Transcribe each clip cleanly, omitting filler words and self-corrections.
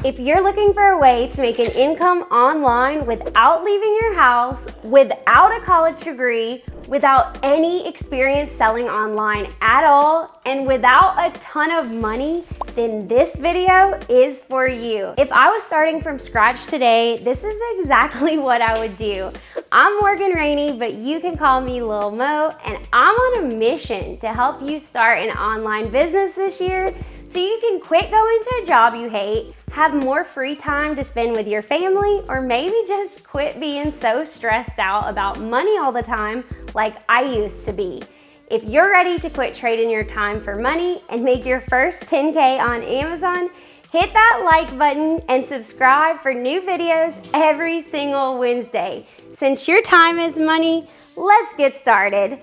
If you're looking for a way to make an income online without leaving your house, without a college degree, without any experience selling online at all, and without a ton of money, then this video is for you. If I was starting from scratch today, this is exactly what I would do. I'm RAINEY, but you can call me Lil Mo, and I'm on a mission to help you start an online business this year so you can quit going to a job you hate, have more free time to spend with your family, or maybe just quit being so stressed out about money all the time like I used to be. If you're ready to quit trading your time for money and make your first 10K on Amazon, hit that like button and subscribe for new videos every single Wednesday. Since your time is money, let's get started.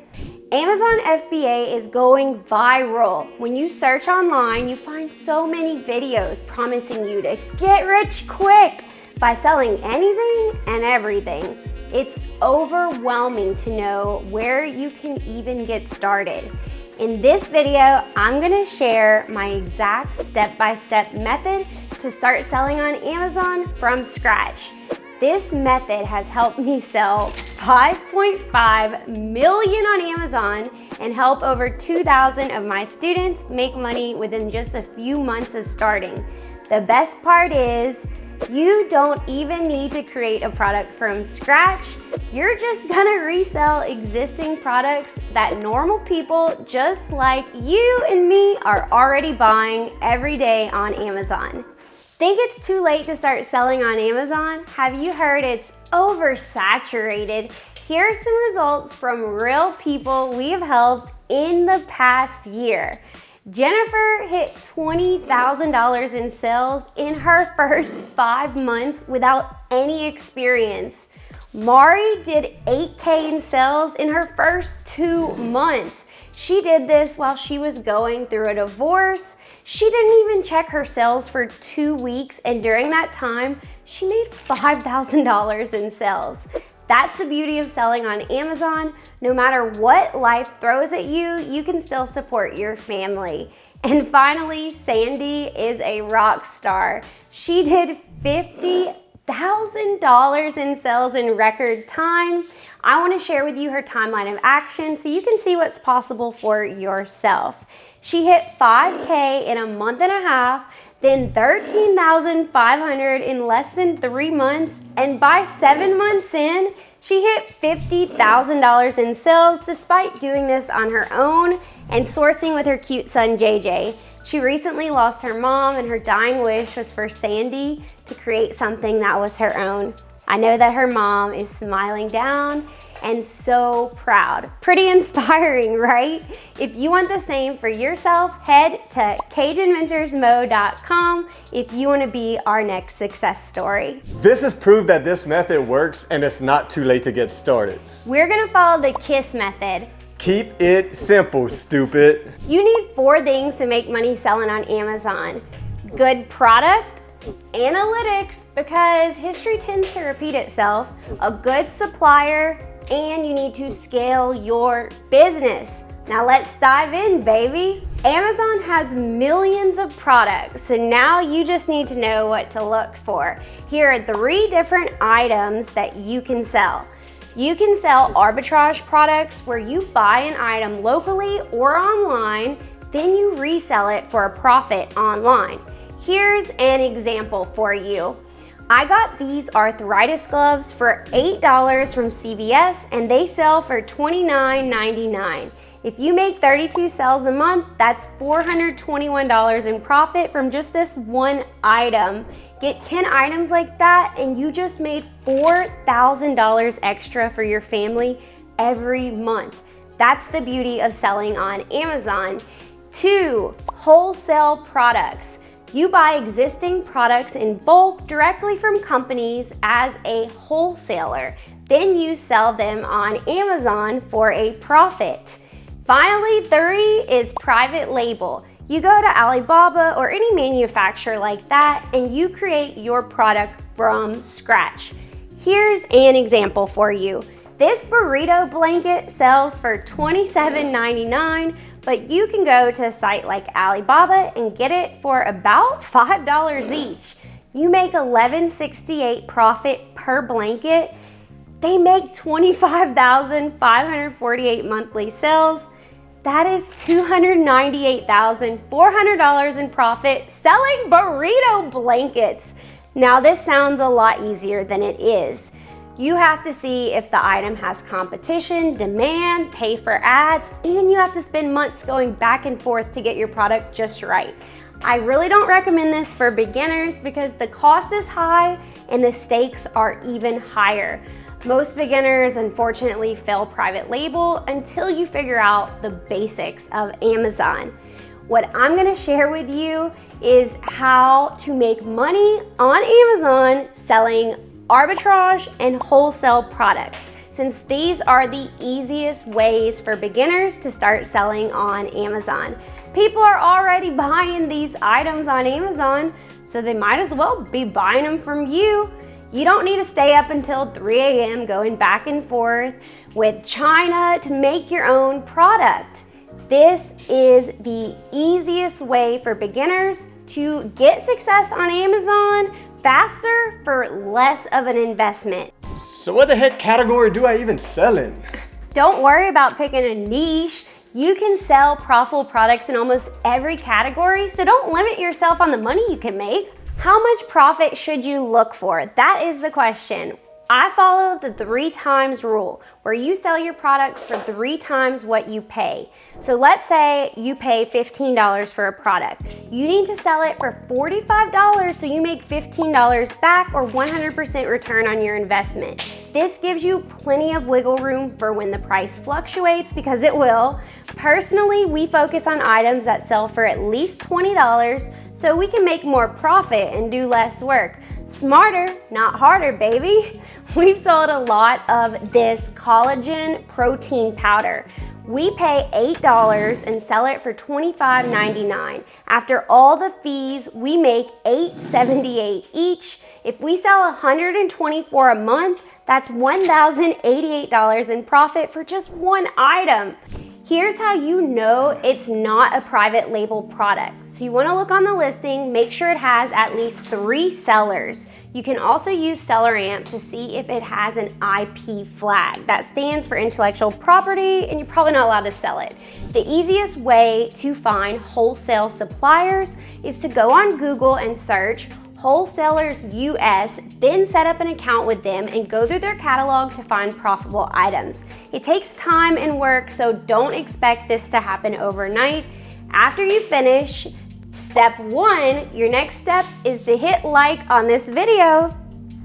Amazon FBA is going viral. When you search online, you find so many videos promising you to get rich quick by selling anything and everything. It's overwhelming to know where you can even get started. In this video, I'm gonna share my exact step-by-step method to start selling on Amazon from scratch. This method has helped me sell 5.5 million on Amazon and help over 2,000 of my students make money within just a few months of starting. The best part is, you don't even need to create a product from scratch. You're just gonna resell existing products that normal people just like you and me are already buying every day on Amazon. Think it's too late to start selling on Amazon? Have you heard it's oversaturated? Here are some results from real people we have helped in the past year. Jennifer hit $20,000 in sales in her first 5 months without any experience. Mari did 8K in sales in her first 2 months. She did this while she was going through a divorce. She didn't even check her sales for 2 weeks, and during that time, she made $5,000 in sales. That's the beauty of selling on Amazon. No matter what life throws at you, you can still support your family. And finally, Sandy is a rock star. She did $50,000 in sales in record time. I want to share with you her timeline of action so you can see what's possible for yourself. She hit 5K in a month and a half, then 13,500 in less than 3 months, and by 7 months in, she hit $50,000 in sales despite doing this on her own and sourcing with her cute son JJ. She recently lost her mom, and her dying wish was for Sandy to create something that was her own. I know that her mom is smiling down and so proud. Pretty inspiring, right? If you want the same for yourself, head to Cajunventuresmo.com if you want to be our next success story. This is proof that this method works and it's not too late to get started. We're gonna follow the K.I.S.S method. Keep it simple, stupid. You need 4 things to make money selling on Amazon. Good product, analytics, because history tends to repeat itself, a good supplier, and you need to scale your business. Now let's dive in, baby. Amazon has millions of products, so now you just need to know what to look for. Here are 3 different items that you can sell. You can sell arbitrage products where you buy an item locally or online, then you resell it for a profit online. Here's an example for you. I got these arthritis gloves for $8 from CVS, and they sell for $29.99. If you make 32 sales a month, that's $421 in profit from just this one item. Get 10 items like that, and you just made $4,000 extra for your family every month. That's the beauty of selling on Amazon. 2, wholesale products. You buy existing products in bulk directly from companies as a wholesaler. Then you sell them on Amazon for a profit. Finally, 3 is private label. You go to Alibaba or any manufacturer like that, and you create your product from scratch. Here's an example for you. This burrito blanket sells for $27.99, but you can go to a site like Alibaba and get it for about $5 each. You make $11.68 profit per blanket. They make $25,548 monthly sales. That is $298,400 in profit selling burrito blankets. Now this sounds a lot easier than it is. You have to see if the item has competition, demand, pay for ads, and you have to spend months going back and forth to get your product just right. I really don't recommend this for beginners because the cost is high and the stakes are even higher. Most beginners unfortunately fail private label until you figure out the basics of Amazon. What I'm gonna share with you is how to make money on Amazon selling arbitrage and wholesale products, since these are the easiest ways for beginners to start selling on Amazon. People are already buying these items on Amazon, so they might as well be buying them from you. You don't need to stay up until 3 a.m. going back and forth with China to make your own product. This is the easiest way for beginners to get success on Amazon faster for less of an investment. So what the heck category do I even sell in? Don't worry about picking a niche. You can sell profitable products in almost every category, so don't limit yourself on the money you can make. How much profit should you look for? That is the question. I follow the 3 times rule, where you sell your products for 3 times what you pay. So let's say you pay $15 for a product. You need to sell it for $45 so you make $15 back or 100% return on your investment. This gives you plenty of wiggle room for when the price fluctuates, because it will. Personally, we focus on items that sell for at least $20 so we can make more profit and do less work. Smarter, not harder, baby. We've sold a lot of this collagen protein powder. We pay $8 and sell it for $25.99. After all the fees, we make $8.78 each. If we sell 124 a month, that's $1,088 in profit for just one item. Here's how you know it's not a private label product. So you want to look on the listing, make sure it has at least 3 sellers. You can also use SellerAmp to see if it has an IP flag. That stands for intellectual property, and you're probably not allowed to sell it. The easiest way to find wholesale suppliers is to go on Google and search Wholesalers US, then set up an account with them and go through their catalog to find profitable items. It takes time and work, so don't expect this to happen overnight. After you finish step 1, your next step is to hit like on this video.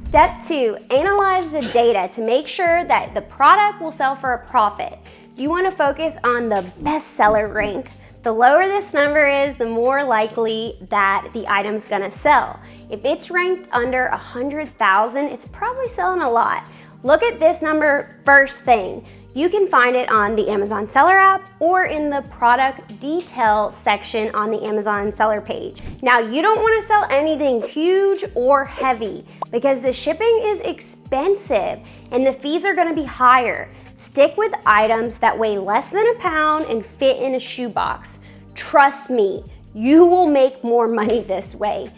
Step 2, analyze the data to make sure that the product will sell for a profit. You want to focus on the bestseller rank. The lower this number is, the more likely that the item's gonna sell. If it's ranked under 100,000, it's probably selling a lot. Look at this number first thing. You can find it on the Amazon Seller app or in the product detail section on the Amazon Seller page. Now, you don't want to sell anything huge or heavy because the shipping is expensive and the fees are going to be higher. Stick with items that weigh less than a pound and fit in a shoebox. Trust me, you will make more money this way.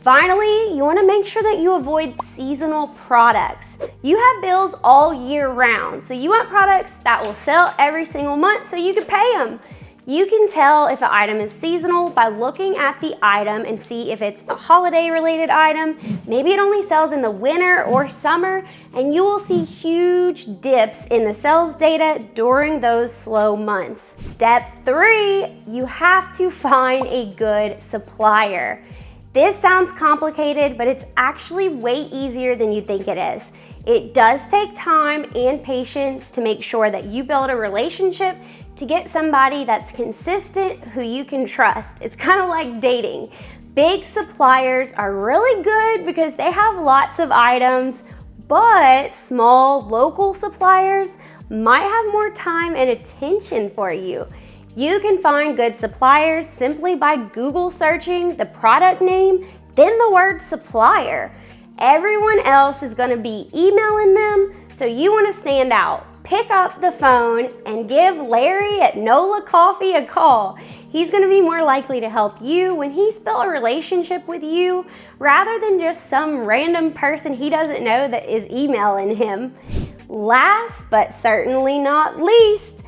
Finally, you want to make sure that you avoid seasonal products. You have bills all year round, so you want products that will sell every single month so you can pay them. You can tell if an item is seasonal by looking at the item and see if it's a holiday related item. Maybe it only sells in the winter or summer, and you will see huge dips in the sales data during those slow months. Step 3, you have to find a good supplier. This sounds complicated, but it's actually way easier than you think it is. It does take time and patience to make sure that you build a relationship to get somebody that's consistent, who you can trust. It's kind of like dating. Big suppliers are really good because they have lots of items, but small local suppliers might have more time and attention for you. You can find good suppliers simply by Google searching the product name, then the word supplier. Everyone else is going to be emailing them, so you want to stand out. pick up the phone and give Larry at NOLA Coffee a call. He's gonna be more likely to help you when he's built a relationship with you rather than just some random person he doesn't know that is emailing him. Last but certainly not least,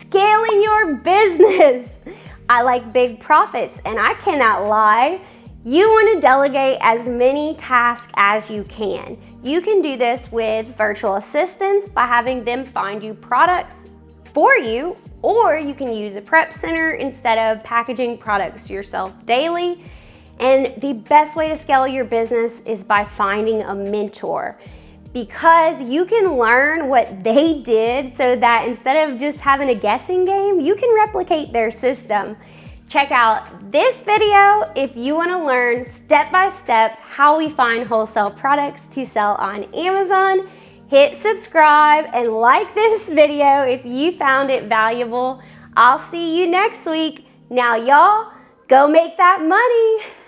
scaling your business. I like big profits and I cannot lie. You want to delegate as many tasks as you can. You can do this with virtual assistants by having them find you products for you, or you can use a prep center instead of packaging products yourself daily. And the best way to scale your business is by finding a mentor, because you can learn what they did so that instead of just having a guessing game, you can replicate their system. Check out this video if you want to learn step by step how we find wholesale products to sell on Amazon. Hit subscribe and like this video if you found it valuable. I'll see you next week. Now y'all, go make that money.